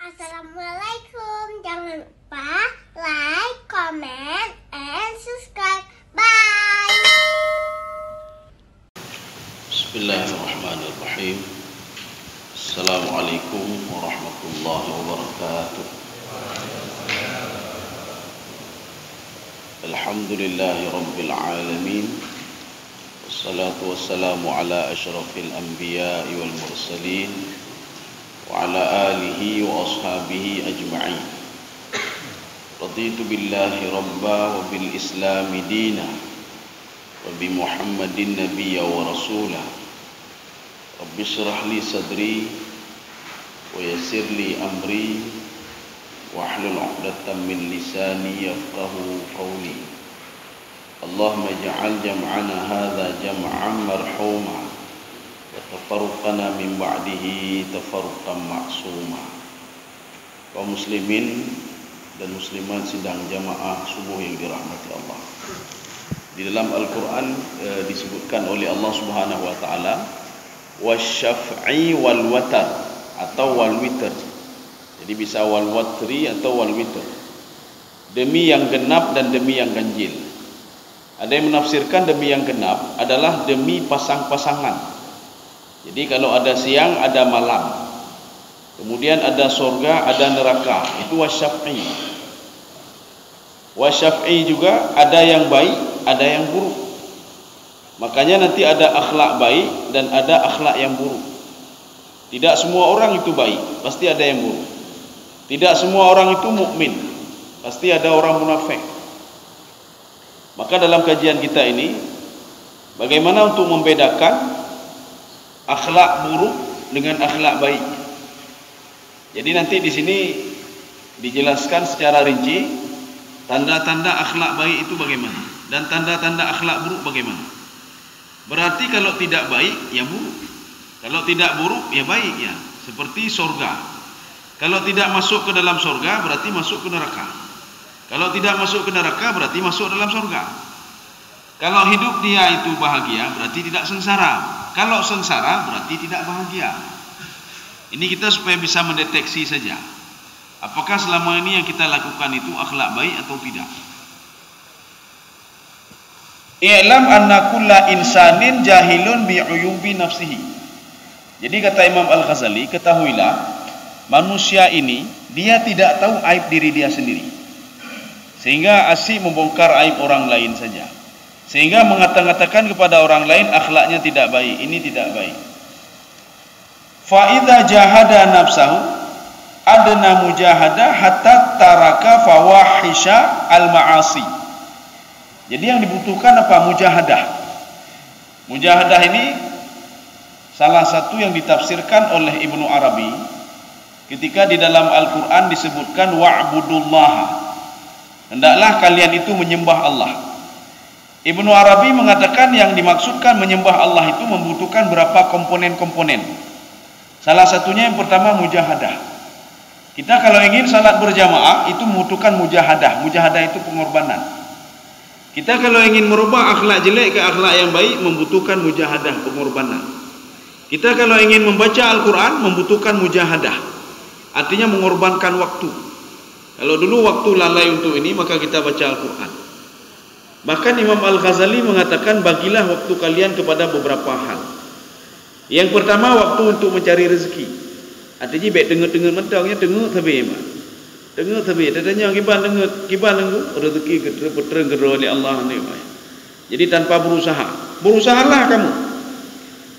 Assalamualaikum. Jangan lupa like, comment, and subscribe. Bye. Bismillahirrahmanirrahim. Assalamualaikum warahmatullahi wabarakatuh. Alhamdulillahi rabbil alamin. Wassalatu wassalamu ala asyrafil anbiya'i wal mursalin wa ala alihi wa ashabihi ajma'in. Raditu billahi rabba wa bil islami dina wa bi Muhammadin nabiyya wa rasulah. Rabbi shrah li sadri wa yassir li amri wahlul 'uqdatam min lisani yafqahu qawli. Allahumma ij'al jam'ana hadza jam'an marhuma wa tafarruqana min ba'dihi tafarruqan ma'suma. Kaum muslimin dan muslimat sidang jamaah subuh yang dirahmati Allah. Di dalam Al-Quran disebutkan oleh Allah Subhanahu wa taala wasyaf'i wal watar atau wal witr. Jadi bisa wal watri atau wal witr. Demi yang genap dan demi yang ganjil. Ada yang menafsirkan demi yang genap adalah demi pasang-pasangan. Jadi kalau ada siang, ada malam. Kemudian ada surga, ada neraka. Itu wasyaf'i. Wasyaf'i juga ada yang baik, ada yang buruk. Makanya nanti ada akhlak baik dan ada akhlak yang buruk. Tidak semua orang itu baik, pasti ada yang buruk. Tidak semua orang itu mukmin, pasti ada orang munafik. Maka dalam kajian kita ini, bagaimana untuk membedakan akhlak buruk dengan akhlak baik. Jadi nanti di sini dijelaskan secara rinci tanda-tanda akhlak baik itu bagaimana dan tanda-tanda akhlak buruk bagaimana. Berarti kalau tidak baik ya buruk, kalau tidak buruk ya baik ya. Seperti surga. Kalau tidak masuk ke dalam surga berarti masuk ke neraka. Kalau tidak masuk ke neraka berarti masuk dalam surga. Kalau hidup dia itu bahagia berarti tidak sengsara. Kalau sengsara berarti tidak bahagia. Ini kita supaya bisa mendeteksi saja apakah selama ini yang kita lakukan itu akhlak baik atau tidak. I'lam anna kulla insanin jahilun bi'uyubi nafsihi. Jadi kata Imam Al-Ghazali, ketahuilah manusia ini dia tidak tahu aib diri dia sendiri, sehingga asyik membongkar aib orang lain saja, sehingga mengatakan kepada orang lain akhlaknya tidak baik, ini tidak baik. Fa idza jahada nafsahu adna mujahadah hatta taraka fawahisha al-ma'asi. Jadi yang dibutuhkan apa? Mujahadah. Mujahadah ini salah satu yang ditafsirkan oleh Ibnu Arabi ketika di dalam Al-Quran disebutkan wa'budullaha, hendaklah kalian itu menyembah Allah. Ibnu Arabi mengatakan yang dimaksudkan menyembah Allah itu membutuhkan berapa komponen-komponen. Salah satunya yang pertama mujahadah. Kita kalau ingin salat berjamaah itu membutuhkan mujahadah. Mujahadah itu pengorbanan. Kita kalau ingin merubah akhlak jelek ke akhlak yang baik membutuhkan mujahadah, pengorbanan. Kita kalau ingin membaca Al-Quran membutuhkan mujahadah, artinya mengorbankan waktu. Kalau dulu waktu lalai untuk ini maka kita baca Al-Quran. Bahkan Imam Al-Ghazali mengatakan bagilah waktu kalian kepada beberapa hal. Yang pertama waktu untuk mencari rezeki. Artinya baik dengar-dengar mentangnya dengar tapi iman. Dengar tapi dadanya kiban dengar kiban dengar rezeki keterang oleh Allah ni. Jadi tanpa berusaha. Berusahalah kamu.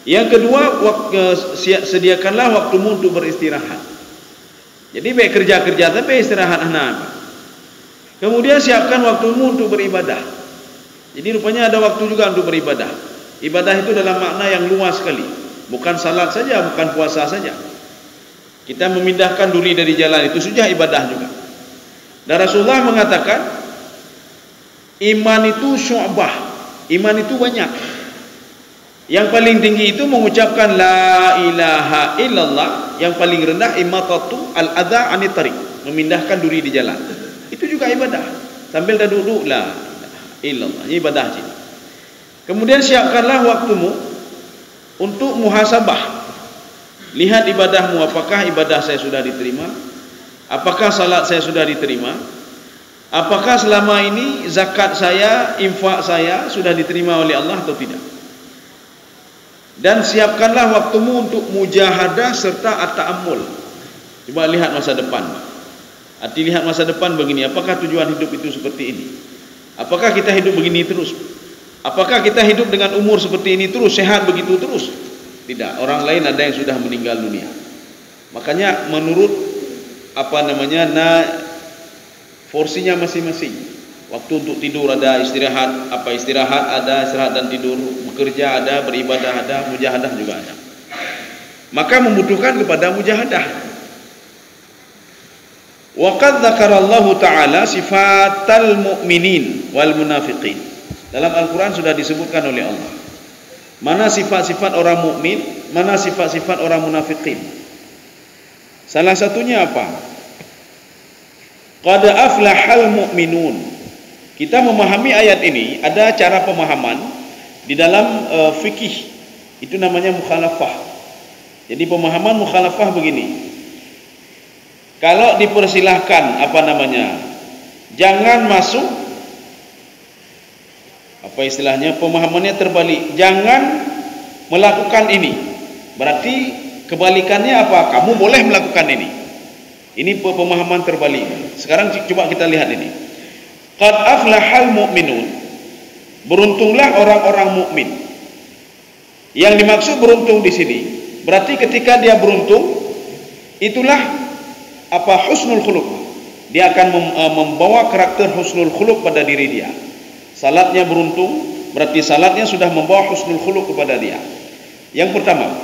Yang kedua sediakanlah waktumu untuk beristirahat. Jadi baik kerja-kerja tapi istirahat anak. Kemudian siapkan waktumu untuk beribadah. Jadi rupanya ada waktu juga untuk beribadah. Ibadah itu dalam makna yang luas sekali. Bukan salat saja, bukan puasa saja. Kita memindahkan duri dari jalan itu sudah ibadah juga. Dan Rasulullah mengatakan iman itu syu'bah. Iman itu banyak. Yang paling tinggi itu mengucapkan la ilaha illallah. Yang paling rendah imatatu al-adha anit tariq, memindahkan duri di jalan. Itu juga ibadah. Sambil dah duduk la illallah, ini ibadah saja. Kemudian siapkanlah waktumu untuk muhasabah. Lihat ibadahmu, apakah ibadah saya sudah diterima? Apakah salat saya sudah diterima? Apakah selama ini zakat saya, infak saya sudah diterima oleh Allah atau tidak? Dan siapkanlah waktumu untuk mujahadah serta at-ta'ammul. Coba lihat masa depan. Arti lihat masa depan begini, apakah tujuan hidup itu seperti ini? Apakah kita hidup begini terus? Apakah kita hidup dengan umur seperti ini terus, sehat begitu terus? Tidak, orang lain ada yang sudah meninggal dunia. Makanya menurut porsinya masing-masing. Waktu untuk tidur ada istirahat, istirahat ada, istirahat dan tidur, bekerja ada, beribadah ada, mujahadah juga ada. Maka membutuhkan kepada mujahadah. Wa qad dzakarallahu ta'ala sifatal mu'minin wal munafiqin. Dalam Al-Qur'an sudah disebutkan oleh Allah mana sifat-sifat orang mukmin, mana sifat-sifat orang munafikin. Salah satunya apa? Qad aflahal mu'minun. Kita memahami ayat ini, ada cara pemahaman di dalam fikih. Itu namanya mukhalafah. Jadi pemahaman mukhalafah begini. Kalau dipersilahkan jangan masuk, istilahnya pemahamannya terbalik. Jangan melakukan ini. Berarti kebalikannya apa? Kamu boleh melakukan ini. Ini pemahaman terbalik. Sekarang coba kita lihat ini. Qad aflahal mu'minun. Beruntunglah orang-orang mukmin. Yang dimaksud beruntung di sini, berarti ketika dia beruntung, itulah husnul khuluq. Dia akan membawa karakter husnul khuluq pada diri dia. Salatnya beruntung, berarti salatnya sudah membawa husnul khuluq kepada dia. Yang pertama,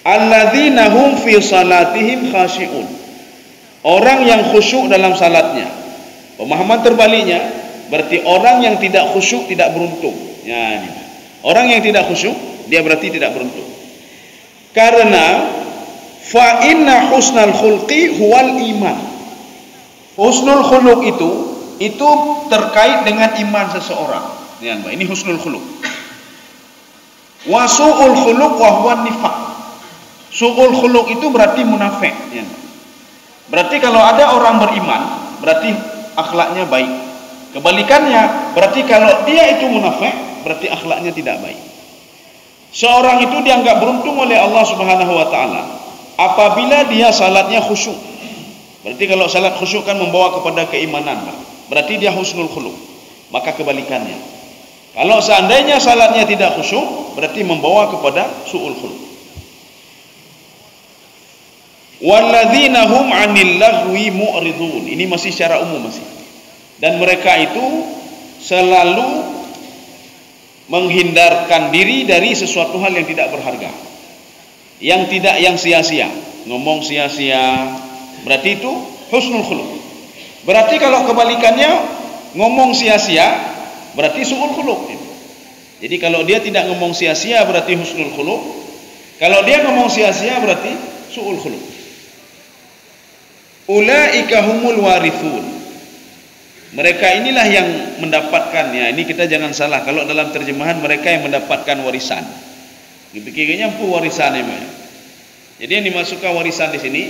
alladzina hum fi salatihim khashi'un. Orang yang khusyuk dalam salatnya. Pemahaman terbaliknya, berarti orang yang tidak khusyuk tidak beruntung. Ya, ini. Orang yang tidak khusyuk, dia berarti tidak beruntung. Karena fa inna husnal khulqi huwal iman. Husnul khuluq itu terkait dengan iman seseorang. Ya, ini husnul khuluq. Wa su'ul khuluq wa huwa nifaq. Su'ul khuluq itu berarti munafik. Ya. Berarti kalau ada orang beriman, berarti akhlaknya baik. Kebalikannya, berarti kalau dia itu munafik, berarti akhlaknya tidak baik. Seorang itu dianggap beruntung oleh Allah Subhanahu wa taala apabila dia salatnya khusyuk. Berarti kalau salat khusyuk kan membawa kepada keimanan, berarti dia husnul khuluq. Maka kebalikannya, kalau seandainya salatnya tidak khusyuk, berarti membawa kepada su'ul khuluq. Walladzina hum 'anil lahwi mu'ridun. Ini masih secara umum masih. Dan mereka itu selalu menghindarkan diri dari sesuatu hal yang tidak berharga. Yang sia-sia. Ngomong sia-sia, berarti itu husnul khuluq. Berarti kalau kebalikannya ngomong sia-sia, berarti su'ul khuluq. Jadi kalau dia tidak ngomong sia-sia berarti husnul khuluq. Kalau dia ngomong sia-sia berarti su'ul khuluq. Ulaika humul warithun. Mereka inilah yang mendapatkan, ya ini kita jangan salah, kalau dalam terjemahan mereka yang mendapatkan warisan. Dipikirnya warisan emang. Jadi yang dimasukkan warisan di sini,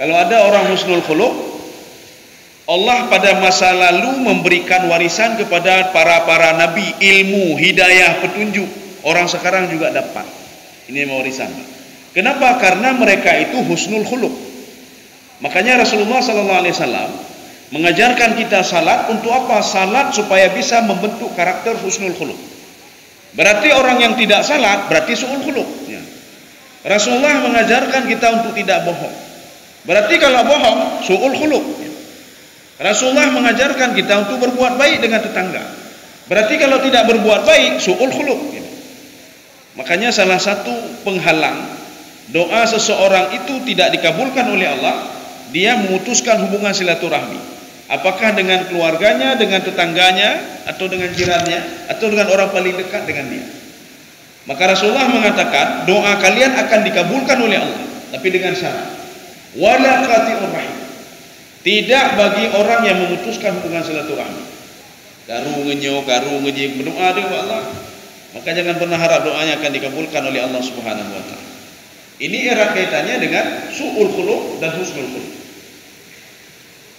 kalau ada orang husnul khuluq, Allah pada masa lalu memberikan warisan kepada para nabi, ilmu, hidayah, petunjuk. Orang sekarang juga dapat. Ini warisan. Kenapa? Karena mereka itu husnul khuluq. Makanya Rasulullah SAW mengajarkan kita salat untuk apa? Salat supaya bisa membentuk karakter husnul khuluq. Berarti orang yang tidak salat berarti su'ul khuluq. Ya. Rasulullah mengajarkan kita untuk tidak bohong. Berarti kalau bohong su'ul khuluq. Ya. Rasulullah mengajarkan kita untuk berbuat baik dengan tetangga. Berarti kalau tidak berbuat baik su'ul khuluq. Ya. Makanya salah satu penghalang doa seseorang itu tidak dikabulkan oleh Allah, dia memutuskan hubungan silaturahmi. Apakah dengan keluarganya, dengan tetangganya, atau dengan jirannya, atau dengan orang paling dekat dengan dia. Maka Rasulullah mengatakan doa kalian akan dikabulkan oleh Allah, tapi dengan syarat wala qati'ur rahim. Tidak bagi orang yang memutuskan hubungan silaturahmi. Karu ngejik berdoa dengan Allah, maka jangan pernah harap doanya akan dikabulkan oleh Allah Subhanahu wa taala. Ini erat kaitannya dengan su'ul khuluq dan husnul khuluq.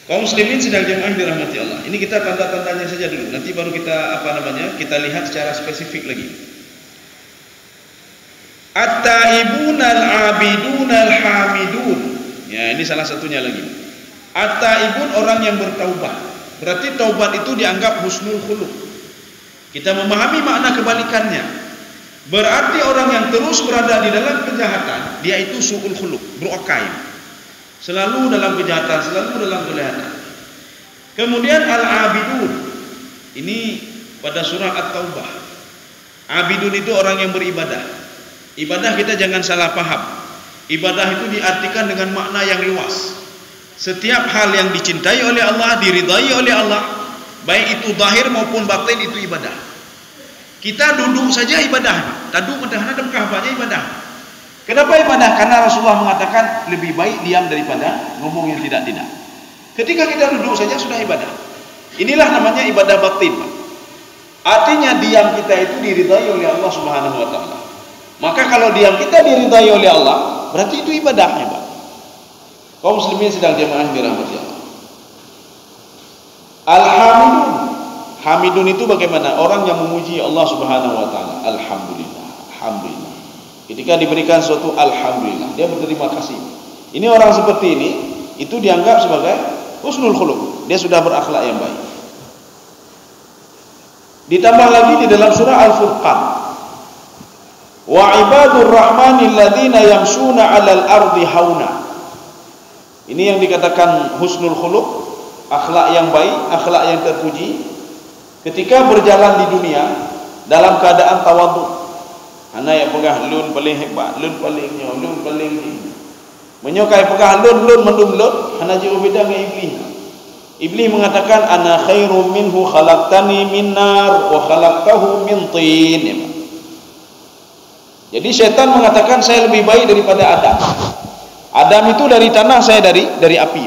Kaum muslimin sedang jemaah dirahmati Allah. Ini kita tanda-tandanya saja dulu. Nanti baru kita kita lihat secara spesifik lagi. At-taibun al-abidun al-hamidun. Ya, ini salah satunya lagi. At-taibun orang yang bertaubat. Berarti taubat itu dianggap husnul khuluq. Kita memahami makna kebalikannya. Berarti orang yang terus berada di dalam kejahatan, dia itu su'ul khuluq, berukai. Selalu dalam kejahatan, selalu dalam kelihatan. Kemudian al-abidun. Ini pada surah At-Taubah. Abidun itu orang yang beribadah. Ibadah kita jangan salah paham. Ibadah itu diartikan dengan makna yang luas. Setiap hal yang dicintai oleh Allah, diridai oleh Allah, baik itu zahir maupun batin, itu ibadah. Kita duduk saja ibadah. Taduk mendahana dan kahbahnya ibadah. Kenapa ibadah? Karena Rasulullah mengatakan lebih baik diam daripada ngomong yang tidak-tidak. Ketika kita duduk saja sudah ibadah. Inilah namanya ibadah batin. Artinya diam kita itu diridai oleh Allah Subhanahu wa taala. Maka kalau diam kita diridai oleh Allah, berarti itu ibadahnya, Pak. Kaum muslimin sedang jemaah dirahmati Allah. Al-hamidun. Hamidun itu bagaimana? Orang yang memuji Allah Subhanahu wa taala. Alhamdulillah. Alhamdulillah. Ketika diberikan suatu alhamdulillah, dia berterima kasih. Ini orang seperti ini, itu dianggap sebagai husnul khuluq. Dia sudah berakhlak yang baik. Ditambah lagi di dalam surah Al-Furqan. Wa ibadur rahmanil ladzina yamshuna 'alal ardi hauna. Ini yang dikatakan husnul khuluq, akhlak yang baik, akhlak yang terpuji. Ketika berjalan di dunia dalam keadaan tawadhu. Anak yang pegah lun paling hebat, lun paling nyo, lun paling ni. Menyokai pegah lun mendum lun, hana jauh beda dengan iblis. Iblis mengatakan ana khairum minhu khalaqtani min nar wa khalaqtahu min tin. Jadi syaitan mengatakan saya lebih baik daripada Adam. Adam itu dari tanah, saya dari api.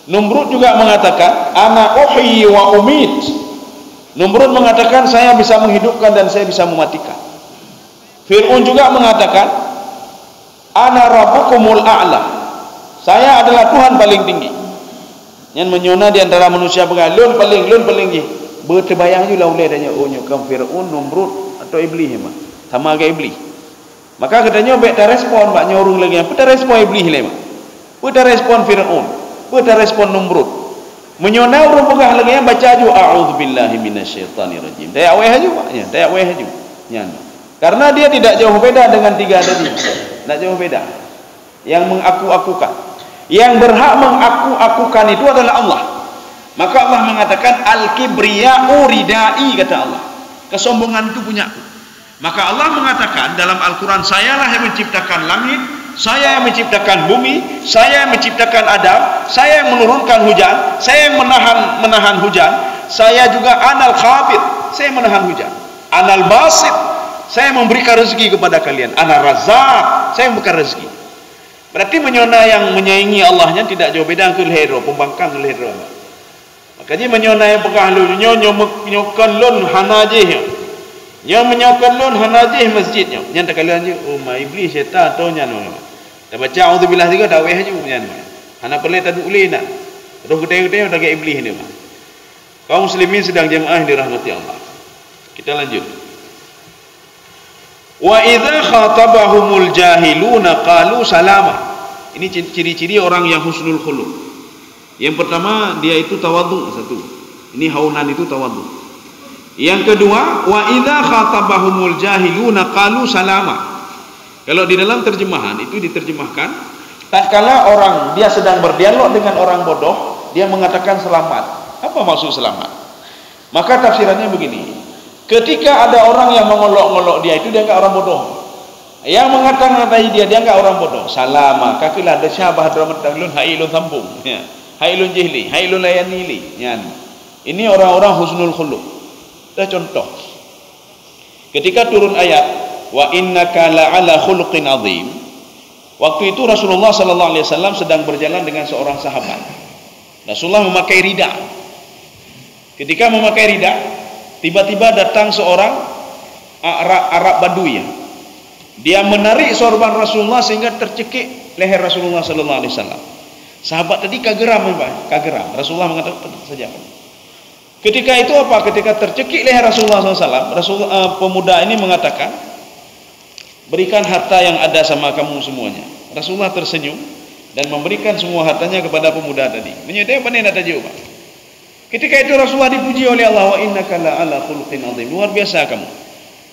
Numrud juga mengatakan ana uhyi wa umit. Numrud mengatakan saya bisa menghidupkan dan saya bisa mematikan. Fir'aun juga mengatakan ana rabbukumul a'la. Saya adalah Tuhan paling tinggi. Yang menyona di antara manusia pengalun paling je. Berterbayang je lah oleh adanya kan Fir'aun, Numrud atau iblis mah. Sama agak iblis. Maka katanya baik tak respon bak nyorong lagi. Apa tak respon iblis le mah? Apa tak respon Fir'aun? Apa tak respon Numrud? Menyona urang pegah lagi yang baca ju a'udzubillahi minasyaitonirrajim. Tak aweh haju maknya, tak aweh haju. Nyan. Karena dia tidak jauh beda dengan tiga tadi. Tidak jauh beda. Yang mengaku-akukan. Yang berhak mengaku-akukan itu adalah Allah. Maka Allah mengatakan al-kibriya'u ridai, kata Allah. Kesombongan itu punyaku. Maka Allah mengatakan dalam Al-Quran, sayalah yang menciptakan langit, saya yang menciptakan bumi, saya yang menciptakan Adam, saya yang menurunkan hujan, saya yang menahan hujan, saya juga anal khabir, saya menahan hujan, anal basit, saya memberikan rezeki kepada kalian. Ana Razzaq, saya memberikan rezeki. Berarti menyona yang menyaingi Allahnya tidak jauh beda ke lehero, pembangkang lehero. Makanya menyona yang pegah lu, nyokan lun hanajih. Nyo menyokan lun hanajih masjidnya. Nyata kalian je, oh ma iblis syaitan taunya no. Dah baca auzubillah juga dah weh je punya. Hana perlu taduk ulih nak. Roh gede-gede dah ke iblis ni mah. Kaum muslimin sedang jemaah dirahmati Allah. Kita lanjut. Wa idza khatabahumul jahiluna qalu salama. Ini ciri-ciri orang yang husnul khuluq. Yang pertama, dia itu tawadhu, satu. Ini haunan itu tawadhu. Yang kedua, wa idza khatabahumul jahiluna qalu salama. Kalau di dalam terjemahan itu diterjemahkan, tatkala orang dia sedang berdialog dengan orang bodoh, dia mengatakan selamat. Apa maksud selamat? Maka tafsirannya begini. Ketika ada orang yang mengolok-ngolok dia, itu dia enggak orang bodoh. Yang mengatakan dia enggak orang bodoh. Salama, kakilah ada syabah dramatulun hailun sambung. Ya. Hailun jihli, hailun layanili. Ya. Ini orang-orang husnul khuluq. Ada contoh. Ketika turun ayat wa innaka la'ala khuluqin azim. Waktu itu Rasulullah sallallahu alaihi wasallam sedang berjalan dengan seorang sahabat. Rasulullah memakai rida. Ketika memakai rida, tiba-tiba datang seorang Arab Badui. Dia menarik sorban Rasulullah sehingga tercekik leher Rasulullah sallallahu alaihi wasallam. Sahabat tadi kageram, Pak. Kageram. Rasulullah mengatakan saja. Ketika itu apa? Ketika tercekik leher Rasulullah SAW, pemuda ini mengatakan, berikan harta yang ada sama kamu semuanya. Rasulullah tersenyum dan memberikan semua hartanya kepada pemuda tadi. Menyatakan apa nih tajuk, Pak? Ketika itu Rasulullah dipuji oleh Allah, wa innaka la'ala khuluqin azim. Luar biasa kamu.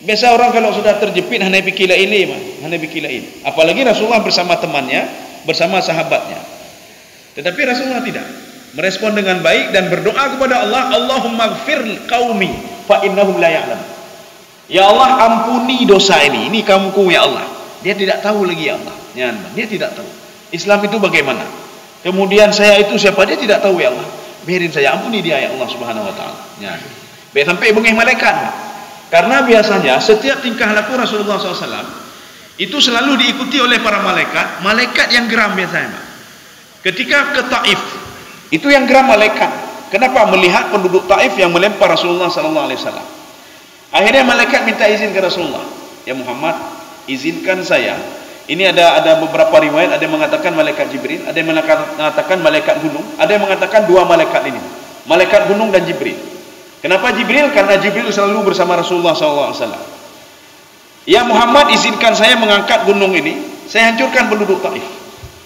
Biasa orang kalau sudah terjepit hanya pikir ini, Pak. Hanya pikir ini. Apalagi Rasulullah bersama temannya, bersama sahabatnya. Tetapi Rasulullah tidak. Merespon dengan baik dan berdoa kepada Allah, Allahumma gfir qaumi fa innahum la ya'lam. Ya Allah, ampuni dosa ini. Ini kaumku ya Allah. Dia tidak tahu lagi ya Allah. Ya, dia tidak tahu. Islam itu bagaimana? Kemudian saya itu siapa? Dia tidak tahu ya Allah. Biarin saya, ampuni dia ya Allah Subhanahu wa taala. Ya. Biar sampai bengih malaikat. Karena biasanya setiap tingkah laku Rasulullah SAW itu selalu diikuti oleh para malaikat. Malaikat yang geram biasanya, Pak. Ketika ke Taif, itu yang geram malaikat. Kenapa? Melihat penduduk Taif yang melempar Rasulullah SAW. Akhirnya malaikat minta izin ke Rasulullah. Ya Muhammad, izinkan saya. Ini ada beberapa riwayat, ada yang mengatakan malaikat Jibril, ada yang mengatakan malaikat gunung, ada yang mengatakan dua malaikat ini, malaikat gunung dan Jibril. Kenapa Jibril? Karena Jibril selalu bersama Rasulullah SAW. Ya Muhammad, izinkan saya mengangkat gunung ini, saya hancurkan penduduk Taif.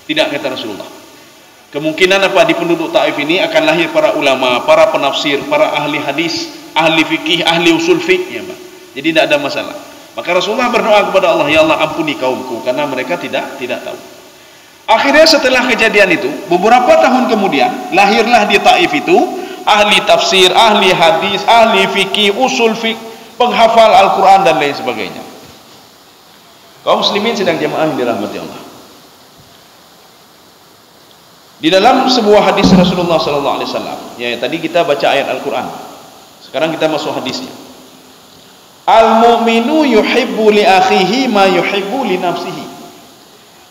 Tidak, kata Rasulullah. Kemungkinan apa? Di penduduk Taif ini akan lahir para ulama, para penafsir, para ahli hadis, ahli fikih, ahli usul fikih, ya, Pak. Jadi tidak ada masalah. Maka Rasulullah berdoa kepada Allah, ya Allah ampuni kaumku, karena mereka tidak tahu. Akhirnya setelah kejadian itu, beberapa tahun kemudian lahirlah di Taif itu ahli tafsir, ahli hadis, ahli fikih, usul fikih, penghafal Al-Quran dan lain sebagainya. Kaum muslimin sedang jamaah yang dirahmati Allah. Di dalam sebuah hadis Rasulullah SAW, ya tadi kita baca ayat Al-Quran, sekarang kita masuk hadisnya. Al-mu'minu yuhibbu li akhihi ma yuhibbu li nafsihi.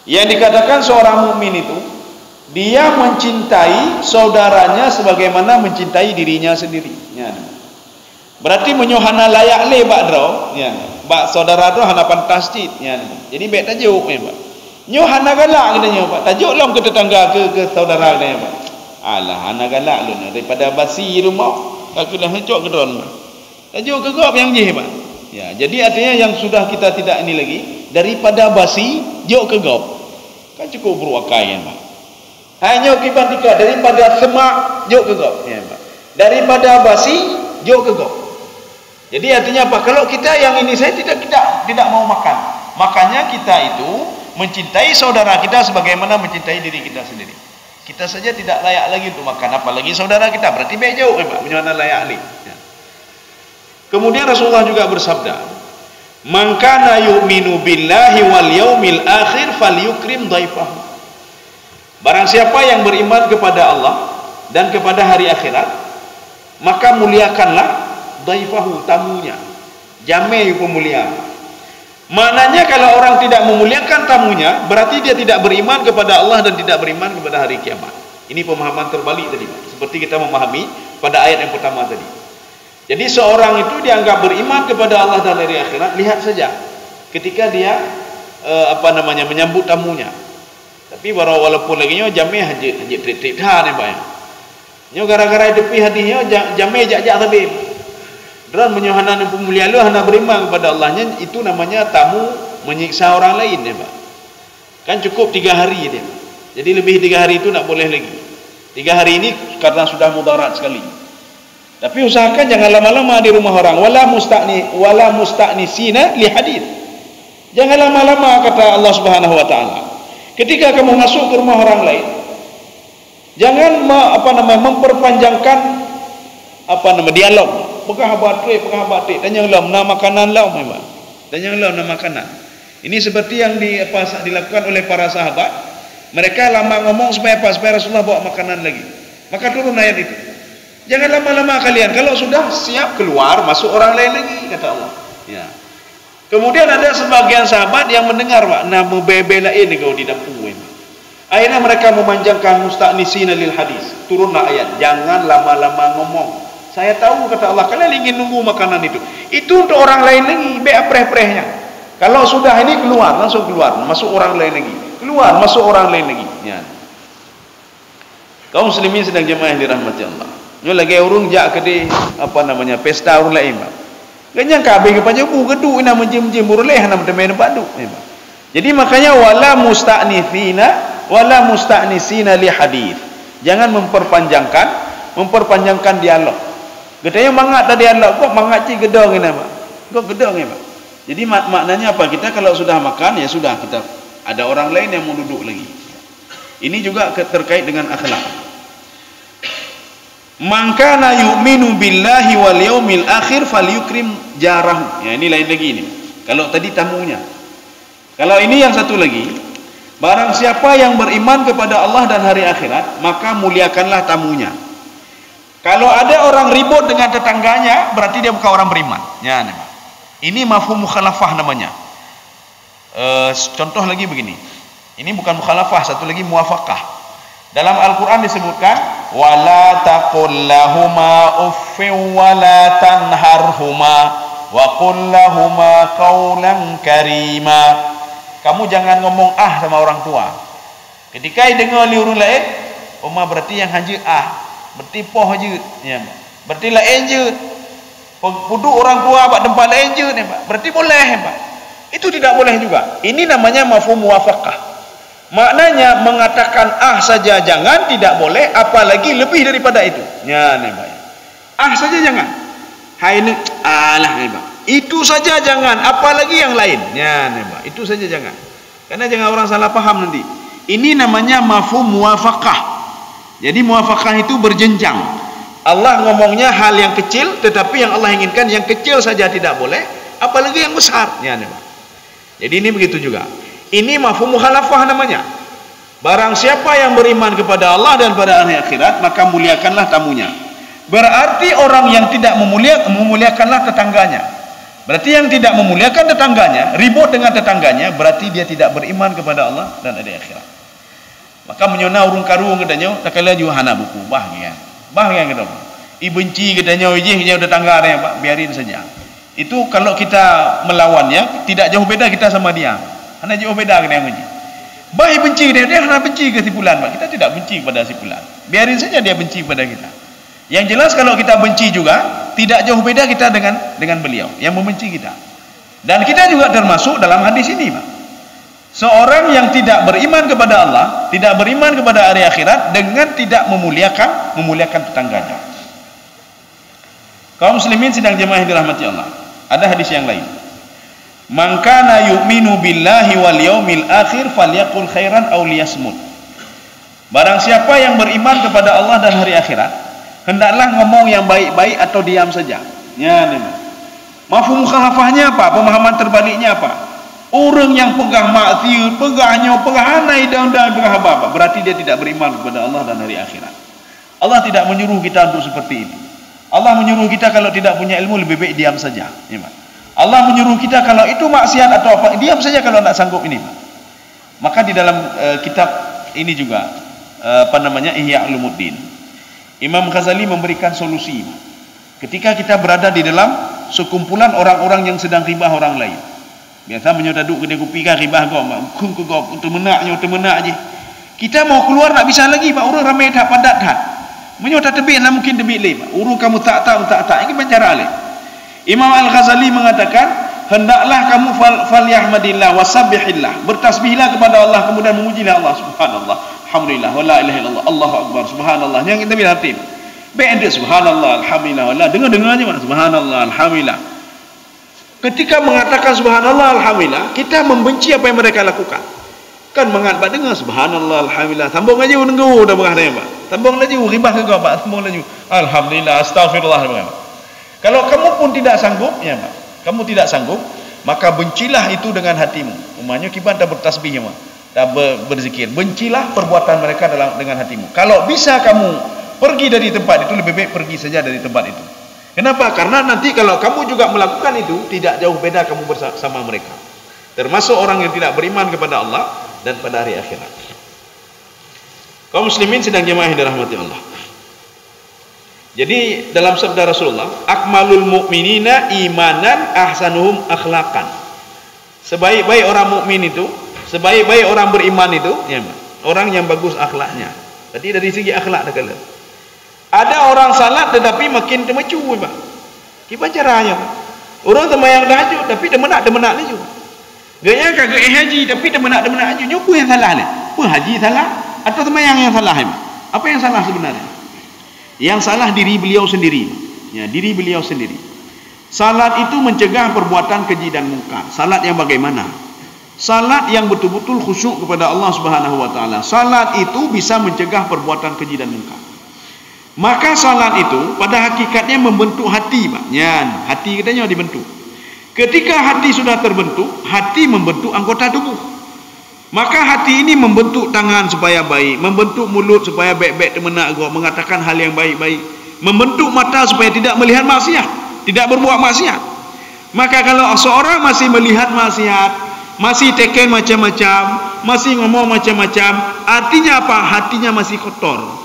Yang dikatakan seorang mukmin itu, dia mencintai saudaranya sebagaimana mencintai dirinya sendiri. Ya. Berarti menyohana layak le bak draw, ya. Bak saudara tu hana fantastik, ya. Jadi baik tajuk ni, Pak. Nyohana galak katanya, Pak. Tajuk lam ke tetangga ke saudara katanya, Pak. Alah, hana galak lu daripada basi rumah, aku dah hancur ke drone. Tajuk ke gop yang je, Pak. Ya, jadi artinya yang sudah kita tidak ini lagi, daripada basi jok ke gop. Kan cukup berwakai, Pak. Hanya kibandika daripada semak jok ke gop, ya, Pak. Daripada basi jok ke gop. Jadi artinya apa? Kalau kita yang ini saya tidak mau makan. Makanya kita itu mencintai saudara kita sebagaimana mencintai diri kita sendiri. Kita saja tidak layak lagi untuk makan, apalagi saudara kita. Berarti baik jauh, Pak. Menyohana layak li. Ya. Kemudian Rasulullah juga bersabda, "Man kana yu'minu billahi wal yaumil akhir falyukrim dhaifahu." Barang siapa yang beriman kepada Allah dan kepada hari akhirat, maka muliakanlah dhaifahu, tamunya. Jamai pemuliaan. Maknanya kalau orang tidak memuliakan tamunya, berarti dia tidak beriman kepada Allah dan tidak beriman kepada hari kiamat. Ini pemahaman terbalik tadi, Pak. Seperti kita memahami pada ayat yang pertama tadi. Jadi seorang itu dianggap beriman kepada Allah dan hari akhirat, lihat saja ketika dia menyambut tamunya. Tapi walaupun lagi nyo jamai haji trik-trik dah ni, Pak. Nyo gara-gara depi hadisnya jamai jak-jak tadi. Dan menyohana pemulia lu hana beriman kepada Allahnya, itu namanya tamu menyiksa orang lain, ya, Pak. Kan cukup 3 hari dia. Jadi lebih 3 hari itu tak boleh lagi. 3 hari ini karena sudah mudarat sekali. Tapi usahakan jangan lama-lama di rumah orang. Wala musta'nisina li hadits. Jangan lama-lama, kata Allah Subhanahu wa taala. Ketika kamu masuk ke rumah orang lain, jangan memperpanjangkan dialog. Pegah batik, tanya lam nama makanan lam, memang. Tanya lam nama makanan. Ini seperti yang dilakukan oleh para sahabat. Mereka lama ngomong supaya Rasulullah bawa makanan lagi. Maka turun ayat itu. Jangan lama-lama kalian. Kalau sudah siap keluar, masuk orang lain lagi, kata Allah. Ya. Kemudian ada sebagian sahabat yang mendengar, Pak, nama bebelain kau di dapur. Akhirnya mereka memanjangkan musta'nisina lil hadis. Turunlah ayat. Jangan lama-lama ngomong. Saya tahu, kata Allah, kalian ingin nunggu makanan itu. Itu untuk orang lain lagi, biar preh-prehnya. Kalau sudah ini keluar, langsung keluar, masuk orang lain lagi. Keluar, masuk orang lain lagi. Ya. Kaum muslimin sedang jemaah yang dirahmati Allah. Nyo lagi urung jak ke pesta urung lain. Ganyan kabeh ke pajabu geduk ina menjem-jem urleh na temen padu. Jadi makanya wala musta'nisina li hadis. Jangan memperpanjangkan dialog. Gedanya mangat tadi dialog kok mangat ci gedong ina, Pak. Kok gedong ya, Pak. Jadi maknanya apa? Kita kalau sudah makan ya sudah, kita ada orang lain yang mau duduk lagi. Ini juga terkait dengan akhlak. Man kana yu'minu billahi wal yaumil akhir falyukrim jarahu. Ya, ini lain lagi ini. Kalau tadi tamunya. Kalau ini yang satu lagi, barang siapa yang beriman kepada Allah dan hari akhirat, maka muliakanlah tamunya. Kalau ada orang ribut dengan tetangganya, berarti dia bukan orang beriman. Ya, ini mafhum mukhalafah namanya. Contoh lagi begini. Ini bukan mukhalafah, satu lagi muwafaqah. Dalam Al-Quran disebutkan wala taqul lahuma uffin wala tanharhuma wa qul lahuma qawlan karima. Kamu jangan ngomong sama orang tua. Ketika dengar liurun lain, Oma berarti yang haji berarti poh je. Ya, berarti lain je. Puduk orang tua buat tempat lain je, Pak. Berarti boleh, Pak. Itu tidak boleh juga. Ini namanya mafhum muwafaqah. Maknanya mengatakan saja jangan, tidak boleh, apalagi lebih daripada itu. Ya, Pak. Saja jangan. Hai ni Pak. Itu saja jangan, apalagi yang lain. Ya, Pak. Itu saja jangan. Karena jangan orang salah paham nanti. Ini namanya mafhum muwafaqah. Jadi muwafaqah itu berjenjang. Allah ngomongnya hal yang kecil, tetapi yang Allah inginkan yang kecil saja tidak boleh, apalagi yang besar. Ya, Pak. Jadi ini begitu juga. Ini mafhum mukhalafah namanya. Barang siapa yang beriman kepada Allah dan pada hari akhirat, maka muliakanlah tamunya. Berarti orang yang tidak memuliakanlah tetangganya. Berarti yang tidak memuliakan tetangganya, ribut dengan tetangganya, berarti dia tidak beriman kepada Allah dan hari akhirat. Maka menyona urung karung katanya, tak kala juga hana buku bahagian gitu. Ibenci katanya ijih tetangga ada, Pak, biarin saja. Itu kalau kita melawannya, tidak jauh beda kita sama dia. Hanya jauh beda dengan yang benci. Baik benci dia hanya benci ke si fulan, Pak. Kita tidak benci kepada si fulan. Biarin saja dia benci kepada kita. Yang jelas kalau kita benci juga, tidak jauh beda kita dengan beliau yang membenci kita. Dan kita juga termasuk dalam hadis ini, Pak. Seorang yang tidak beriman kepada Allah, tidak beriman kepada hari akhirat dengan tidak memuliakan tetangganya. Kaum muslimin sedang jemaah yang dirahmati Allah. Ada hadis yang lain. Man kana yu'minu billahi wal yaumil akhir falyaqul khairan aw liyasmut. Barang siapa yang beriman kepada Allah dan hari akhirat, hendaklah ngomong yang baik-baik atau diam saja. Ya, mafhum mukhalafahnya apa? Pemahaman terbaliknya apa? Orang yang pegang maksiat, pegang anai dan pegang apa? Berarti dia tidak beriman kepada Allah dan hari akhirat. Allah tidak menyuruh kita untuk seperti itu. Allah menyuruh kita kalau tidak punya ilmu lebih baik diam saja. Ya, Allah menyuruh kita kalau itu maksiat atau apa, diam saja kalau tidak sanggup ini. Maka di dalam kitab ini juga Ihya Ulumuddin, Imam Ghazali memberikan solusi. Ketika kita berada di dalam sekumpulan orang-orang yang sedang ribah orang lain, biasa menyodaduk kedai kopi kan ribah kau untuk menak je. Kita mau keluar tak bisa lagi, Pak. Orang ramai tak padat tak. Menyodad tebik lah mungkin tebik leh. Urung kamu tak. Ini bicara leh. Imam Al-Ghazali mengatakan, hendaklah kamu falyahmadillah wasabbihillah, bertasbihlah kepada Allah, kemudian memujilah Allah. Subhanallah, alhamdulillah, wala ilaha illallah, Allahu akbar, subhanallah. Yang kita bila hati baik subhanallah, alhamdulillah, wala dengar aja, subhanallah, alhamdulillah. Ketika mengatakan subhanallah, alhamdulillah, kita membenci apa yang mereka lakukan. Kan mengat dengar subhanallah, alhamdulillah, sambung aja nunggu dah berada, Pak. Sambung lagi ribah ke kau, Pak. Sambung lagi alhamdulillah, astagfirullah. Kalau kamu pun tidak sanggup, ya, Pak, kamu tidak sanggup, maka bencilah itu dengan hatimu. Umumnya kita tak bertasbih, tak berzikir. Bencilah perbuatan mereka dengan hatimu. Kalau bisa kamu pergi dari tempat itu, lebih baik pergi saja dari tempat itu. Kenapa? Karena nanti kalau kamu juga melakukan itu, tidak jauh beda kamu bersama mereka. Termasuk orang yang tidak beriman kepada Allah dan pada hari akhirat. Kaum muslimin sedang jemaah yang dirahmati Allah. Jadi dalam sabda Rasulullah, akmalul mu'minina imanan ahsanuhum akhlaqan. Sebaik-baik orang mukmin itu, sebaik-baik orang beriman itu, ya, orang yang bagus akhlaknya. Jadi dari segi akhlak dah kala. Ada orang salat tetapi makin temecu Pak. Gimana caranya Pak? Orang sembahyang tahajud tapi demenak ni juga. Gaya kagak haji tapi demenak haji. Nyopo yang salah ni? Apa haji salah atau sembahyang yang salah Pak? Apa yang salah sebenarnya? Yang salah diri beliau sendiri. Ya, diri beliau sendiri. Salat itu mencegah perbuatan keji dan mungkar. Salat yang bagaimana? Salat yang betul-betul khusyuk kepada Allah Subhanahu wa taala. Salat itu bisa mencegah perbuatan keji dan mungkar. Maka salat itu pada hakikatnya membentuk hati, Pak. Ya, hati katanya dibentuk. Ketika hati sudah terbentuk, hati membentuk anggota tubuh. Maka hati ini membentuk tangan supaya baik, membentuk mulut supaya baik-baik temenak mengatakan hal yang baik-baik, membentuk mata supaya tidak melihat maksiat, tidak berbuat maksiat. Maka kalau seorang masih melihat maksiat, masih teken macam-macam, masih ngomong macam-macam, artinya apa? Hatinya masih kotor.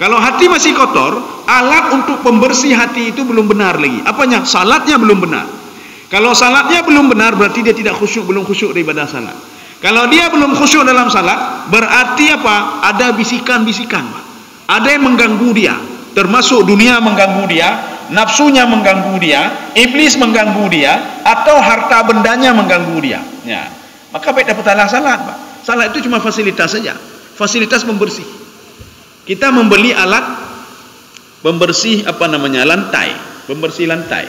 Kalau hati masih kotor, alat untuk pembersih hati itu belum benar lagi. Apanya? Salatnya belum benar. Kalau salatnya belum benar, berarti dia tidak khusyuk, belum khusyuk daripada salat. Kalau dia belum khusyuk dalam salat, berarti apa? Ada bisikan-bisikan. Ada yang mengganggu dia, termasuk dunia mengganggu dia, nafsunya mengganggu dia, iblis mengganggu dia, atau harta bendanya mengganggu dia. Ya. Maka baik dapatlah salat, Pak. Salat itu cuma fasilitas saja, fasilitas pembersih. Kita membeli alat pembersih lantai, pembersih lantai.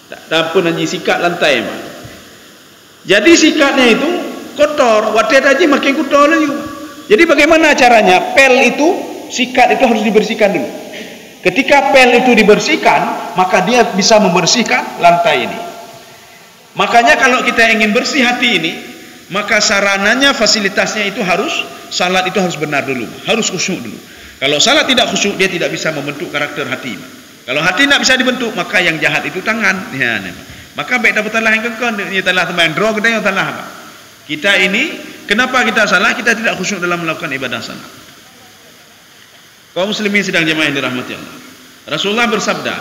Tak apa nanti sikat lantai, Pak. Jadi sikatnya itu kotor, waktu tadi makin kotor lagi. Jadi bagaimana caranya? Pel itu, sikat itu harus dibersihkan dulu. Ketika pel itu dibersihkan, maka dia bisa membersihkan lantai ini. Makanya kalau kita ingin bersih hati ini, maka sarananya, fasilitasnya itu harus, salat itu harus benar dulu, harus khusyuk dulu. Kalau salat tidak khusyuk, dia tidak bisa membentuk karakter hati. Kalau hati tidak bisa dibentuk, maka yang jahat itu tangan. Ya, maka baik dapatlah yang kekon, dia telah teman draw kita yang telah apa? Kita ini, kenapa kita salah? Kita tidak khusyuk dalam melakukan ibadah salat. Kaum muslimin sedang jemaah yang dirahmati Allah. Rasulullah bersabda,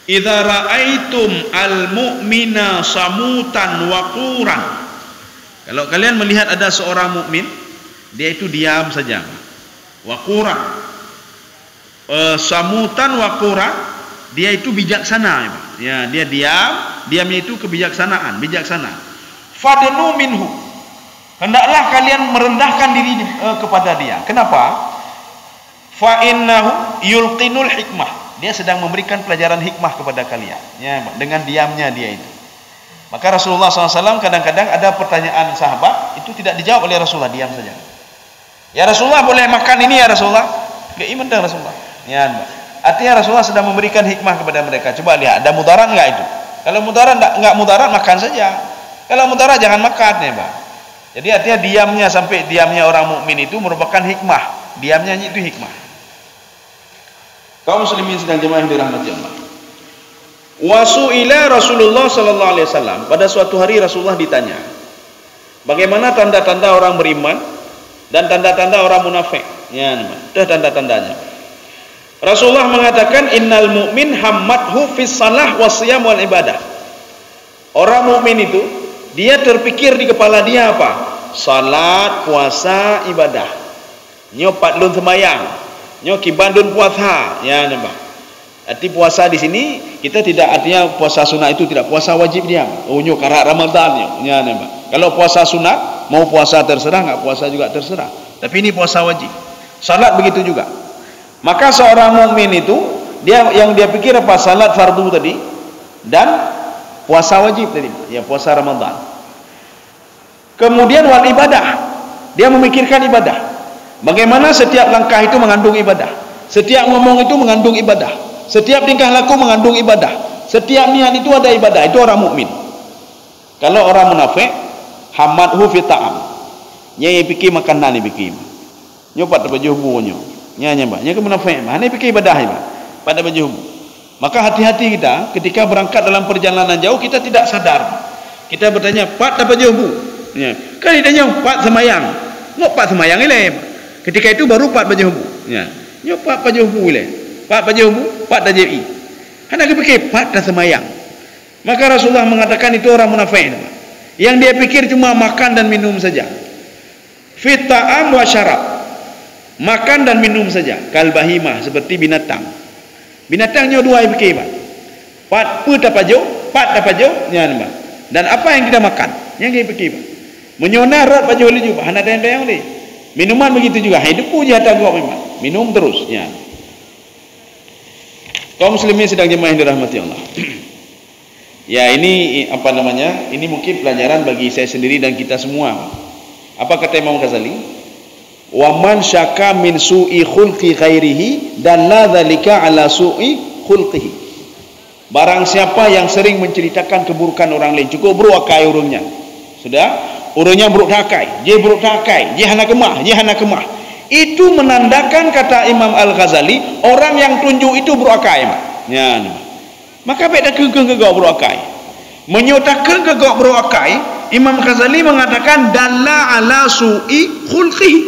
"Idza ra'aitum al-mu'mina samutan waquran." Kalau kalian melihat ada seorang mukmin, dia itu diam saja. Waquran. Samutan waquran, dia itu bijaksana. Ya, dia diam, diamnya itu kebijaksanaan, bijaksana. Fadnu minhu, hendaklah kalian merendahkan diri kepada dia. Kenapa? Fa innahu yulqinul hikmah, dia sedang memberikan pelajaran hikmah kepada kalian. Ya, dengan diamnya dia itu. Maka Rasulullah SAW kadang-kadang ada pertanyaan sahabat, itu tidak dijawab oleh Rasulullah, diam saja. Ya Rasulullah, boleh makan ini ya Rasulullah? Enggak iman dah Rasulullah. Ya, artinya Rasulullah sedang memberikan hikmah kepada mereka. Coba lihat, ada mudarat enggak itu? Kalau mudarat enggak mudarat, makan saja. Kalau mudarat jangan makan ya, Pak. Jadi artinya diamnya, sampai diamnya orang mukmin itu merupakan hikmah. Diamnya itu hikmah. Kaum muslimin sedang jemaah yang dirahmati Allah. Wasu'ila Rasulullah sallallahu alaihi wasallam, pada suatu hari Rasulullah ditanya, bagaimana tanda-tanda orang beriman dan tanda-tanda orang munafik? Ya, itu tanda-tandanya. Rasulullah mengatakan, innal mu'min hammathu fis salah wasiyam wal ibadah. Orang mukmin itu, dia terpikir di kepala dia apa? Salat, puasa, ibadah. Nyo patlun sembahyang, nyo kibandun puasa. Ya, nampak. Arti puasa di sini kita tidak artinya puasa sunat itu tidak, puasa wajib dia. Oh, nyo karak Ramadan ya, nampak. Kalau puasa sunat, mau puasa terserah, enggak puasa juga terserah. Tapi ini puasa wajib. Salat begitu juga. Maka seorang mukmin itu, dia yang dia pikir apa? Salat fardu tadi dan puasa wajib tadi, ya puasa Ramadan. Kemudian wal ibadah, dia memikirkan ibadah. Bagaimana setiap langkah itu mengandung ibadah, setiap ngomong itu mengandung ibadah, setiap tingkah laku mengandung ibadah, setiap niat itu ada ibadah. Itu orang mukmin. Kalau orang munafik, hamadhu fi ta'am, nyai pikir makanan ni pikir, nyopat baju bunyo, nyanya mbak, nyai munafik, mana pikir ibadah ni mbak, pada baju. Maka hati-hati kita ketika berangkat dalam perjalanan jauh, kita tidak sadar. Kita bertanya, "Pak dapat jauh?" Ya. Kan ditanya, "Pak semayang." Ngok Pak semayang ile. Ketika itu baru Pak baju. Ya. Nyok Pak baju ile. Pak baju, Pak dah jadi. Hendak fikir Pak dah semayang. Maka Rasulullah mengatakan itu orang munafik. Yang dia pikir cuma makan dan minum saja. Fit ta'am wa syarab. Makan dan minum saja, kal bahimah, seperti binatang. Binatangnya dua yang fikir, pat pu tapajo, pat tapajo, nyan. Dan apa yang kita makan, yang kita fikir. Menyona rat pajo le juga, hana dayang le. Minuman begitu juga, hidup puji hata gua memang. Minum terus, nyan. Kaum muslimin sedang jemaah yang dirahmati Allah. Ya, ini apa namanya? Ini mungkin pelajaran bagi saya sendiri dan kita semua. Apa kata Imam Ghazali? Wa man syaka min su'i khulqi ghairihi dalla dzalika ala su'i khulqihi. Barang siapa yang sering menceritakan keburukan orang lain, cukup buruk akai urungnya. Sudah? Urungnya buruk takai, dia buruk takai, dia hana kemah. Itu menandakan, kata Imam Al-Ghazali, orang yang tunjuk itu buruk akai. Ya. Maka beda kegok buruk akai. Menyatakan kegok buruk akai, Imam Ghazali mengatakan dalla ala su'i khulqihi,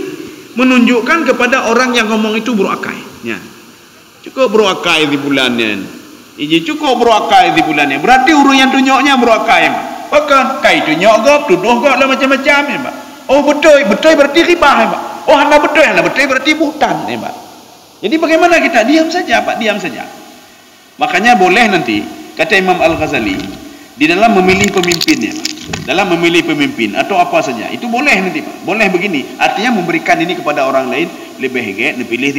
menunjukkan kepada orang yang ngomong itu buruk akai. Ya. Cukup buruk akai di bulannya. Ini cukup buruk akai di bulannya. Berarti urung yang tunjuknya buruk akai. Bahkan kai tunjuk gop, tuduh gop lah macam-macam ya, Pak. Oh betul berarti ribah ya, Pak. Oh hana betul berarti buhtan ya, Pak. Jadi bagaimana kita diam saja, Pak, diam saja. Makanya boleh nanti, kata Imam Al-Ghazali, di dalam memilih pemimpinnya, dalam memilih pemimpin atau apa saja, itu boleh nanti, Pak. Boleh begini, artinya memberikan ini kepada orang lain, lebih baik dipilih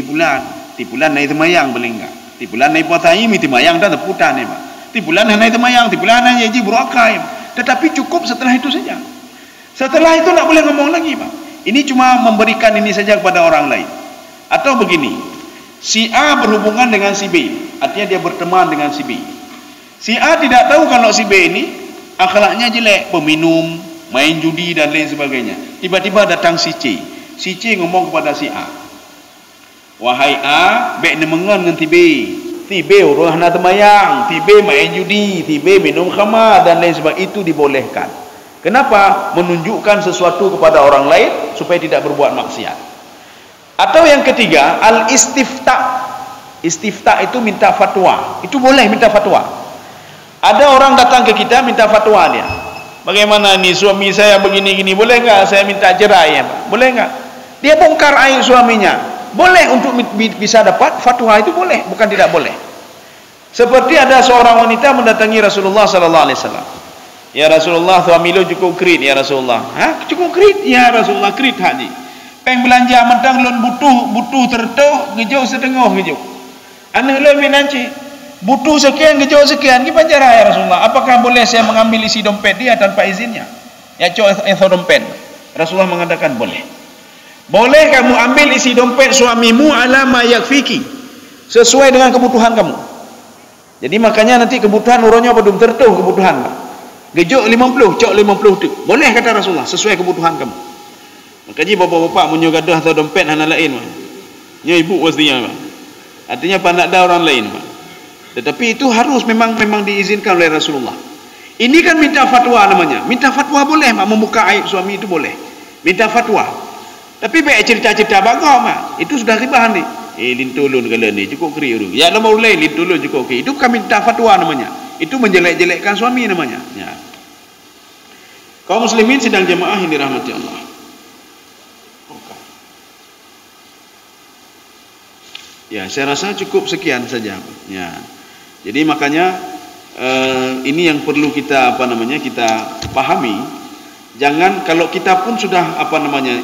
tipulan naik temayang boleh enggak? Tipulan naik puasa ini temayang dah teputan ya, Pak. Tipulan naik temayang, tipulan naik ji berokai. Tetapi cukup setelah itu saja. Setelah itu tak boleh ngomong lagi, Pak. Ini cuma memberikan ini saja kepada orang lain. Atau begini, si A berhubungan dengan si B, artinya dia berteman dengan si B. Si A tidak tahu kalau si B ini akhlaknya jelek, peminum, main judi dan lain sebagainya. Tiba-tiba datang si C. Si C ngomong kepada si A, wahai A, baik nemengan dengan si B. Si B orang hana temayang, si B main judi, si B minum khamar dan lain sebagainya. Itu dibolehkan. Kenapa? Menunjukkan sesuatu kepada orang lain supaya tidak berbuat maksiat. Atau yang ketiga, al-istifta. Istifta itu minta fatwa. Itu boleh minta fatwa. Ada orang datang ke kita minta fatwa dia. Bagaimana nih suami saya begini-gini, boleh enggak saya minta cerai ya, Pak? Boleh enggak? Dia bongkar aib suaminya. Boleh untuk bisa dapat fatwa, itu boleh, bukan tidak boleh. Seperti ada seorang wanita mendatangi Rasulullah sallallahu alaihi wasallam. Ya Rasulullah, suami lu cukup kredit ya Rasulullah. Hah? Cukup kredit? Ya Rasulullah, kredit haji. Peng belanja mentang lun butuh tertuh ngejauh setengah ngejauh. Anak lu minanci butuh sekian ngejauh sekian, ki panjara ya Rasulullah. Apakah boleh saya mengambil isi dompet dia tanpa izinnya? Ya cok dompet. Rasulullah mengatakan boleh. Boleh kamu ambil isi dompet suamimu ala ma yakfiki, sesuai dengan kebutuhan kamu. Jadi makanya nanti kebutuhan urangnya belum tertuh kebutuhan, Pak. Gejuk 50, cok 50 tu. Boleh kata Rasulullah, sesuai kebutuhan kamu. Makanya bapak-bapak munyo gadah atau dompet hana lain, Pak. Nya ibu pastinya, Pak. Artinya pandak dah orang lain, Pak. Tetapi itu harus memang diizinkan oleh Rasulullah. Ini kan minta fatwa namanya. Minta fatwa boleh, Pak, membuka aib suami itu boleh. Minta fatwa. Tapi baik cerita-cerita bangau, Mak. Itu sudah ribah ni. Lintulun kala ni cukup keri urung. Ya nomor lain lintulun cukup keri. Itu kami minta fatwa namanya. Itu menjelek-jelekkan suami namanya. Ya. Kaum muslimin sedang jemaah yang dirahmati Allah. Okay. Ya, saya rasa cukup sekian saja. Ya. Jadi makanya ini yang perlu kita kita pahami. Jangan, kalau kita pun sudah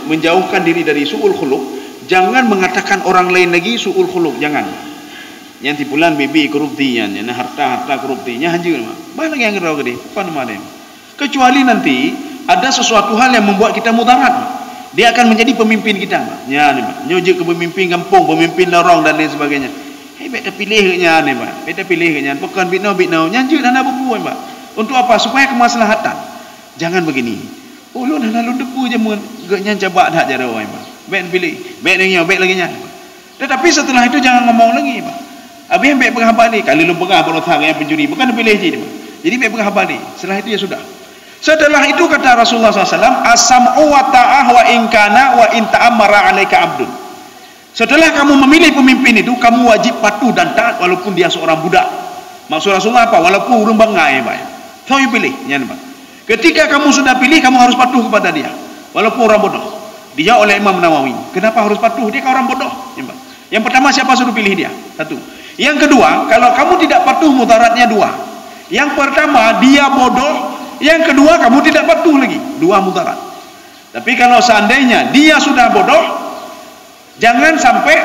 menjauhkan diri dari su'ul khuluq, jangan mengatakan orang lain lagi su'ul khuluq, jangan. Yang tipulan bibi korupsi, yang harta korupsinya hancur. Banyak yang ngerau gede, apa namanya? Kecuali nanti ada sesuatu hal yang membuat kita mudarat, dia akan menjadi pemimpin kita. Ya, nyujuk ke pemimpin kampung, pemimpin lorong dan lain sebagainya. Beta pilihnya nih, Pak. Beta pilihnya, bukan bitnau nyanjut dan buku, Pak. Untuk apa? Supaya kemaslahatan. Jangan begini. Ulun hana lu depu je mun gaknya coba dak jara oi, Pak. Baik pilih, baik lagi nya. Tetapi setelah itu jangan ngomong lagi, Pak. Habis baik berhabar ni, kali lu pegah berotang yang pencuri, bukan pilih je, Pak. Jadi baik berhabar ni. Setelah itu ya sudah. Setelah itu kata Rasulullah SAW, as-sam'u wa ta'ah wa in kana wa in ta'ammara 'alaika 'abdun. Setelah kamu memilih pemimpin itu, kamu wajib patuh dan taat walaupun dia seorang budak. Maksud Rasulullah apa? Walaupun urung bangai, Pak. So you pilih, Pak. Ketika kamu sudah pilih, kamu harus patuh kepada dia, walaupun orang bodoh. Dijawab oleh Imam Nawawi. Kenapa harus patuh? Dia kan orang bodoh. Yang pertama, siapa suruh pilih dia? Satu. Yang kedua, kalau kamu tidak patuh, mudaratnya dua. Yang pertama, dia bodoh. Yang kedua, kamu tidak patuh lagi. Dua mudarat. Tapi kalau seandainya dia sudah bodoh, jangan sampai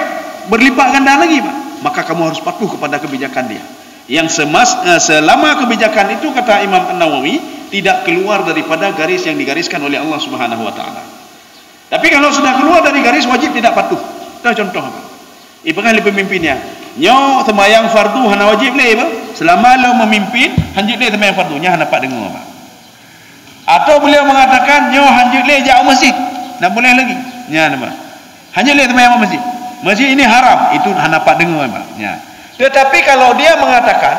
berlipat ganda lagi, Pak. Maka kamu harus patuh kepada kebijakan dia. Yang selama kebijakan itu, kata Imam Nawawi, tidak keluar daripada garis yang digariskan oleh Allah Subhanahu wa taala. Tapi kalau sudah keluar dari garis, wajib tidak patuh. Itu contoh, Pak. Ibarat pemimpinnya, nyo sembahyang fardu hana wajib le, Pak. Selama lo memimpin, hanjut le sembahyang fardunya hana pak dengar, Pak. Atau beliau mengatakan, nyo hanjut le jauh masjid, tak boleh lagi. Ya, nama. Hanjut le sembahyang masjid. Masjid ini haram, itu hana pak dengar, Pak. Ya. Tetapi kalau dia mengatakan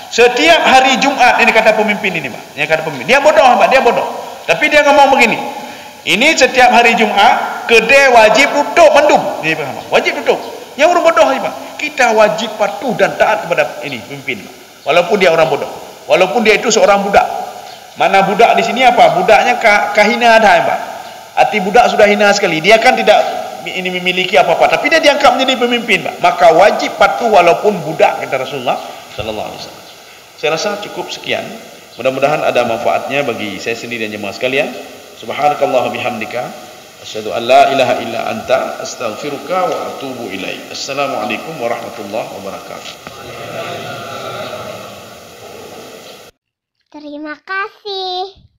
setiap hari Jumat, ini kata pemimpin ini, Pak. Ini kata pemimpin. Dia bodoh, Pak, dia bodoh. Tapi dia ngomong begini. Ini setiap hari Jumat kedai wajib tutup mendung. Ini paham, Pak. Wajib tutup. Yang orang bodoh ni, Pak. Kita wajib patuh dan taat kepada ini pemimpin, Pak. Walaupun dia orang bodoh. Walaupun dia itu seorang budak. Mana budak di sini apa? Budaknya kahina ada, Pak. Arti budak sudah hina sekali. Dia kan tidak ini memiliki apa-apa, tapi dia diangkat menjadi pemimpin, Pak. Maka wajib patuh walaupun budak, kata Rasulullah sallallahu alaihi wasallam. Saya rasa cukup sekian. Mudah-mudahan ada manfaatnya bagi saya sendiri dan jemaah sekalian. Subhanakallah bihamdika asyhadu an la ilaha illa anta astaghfiruka wa atubu ilaik. Assalamualaikum warahmatullahi wabarakatuh. Terima kasih.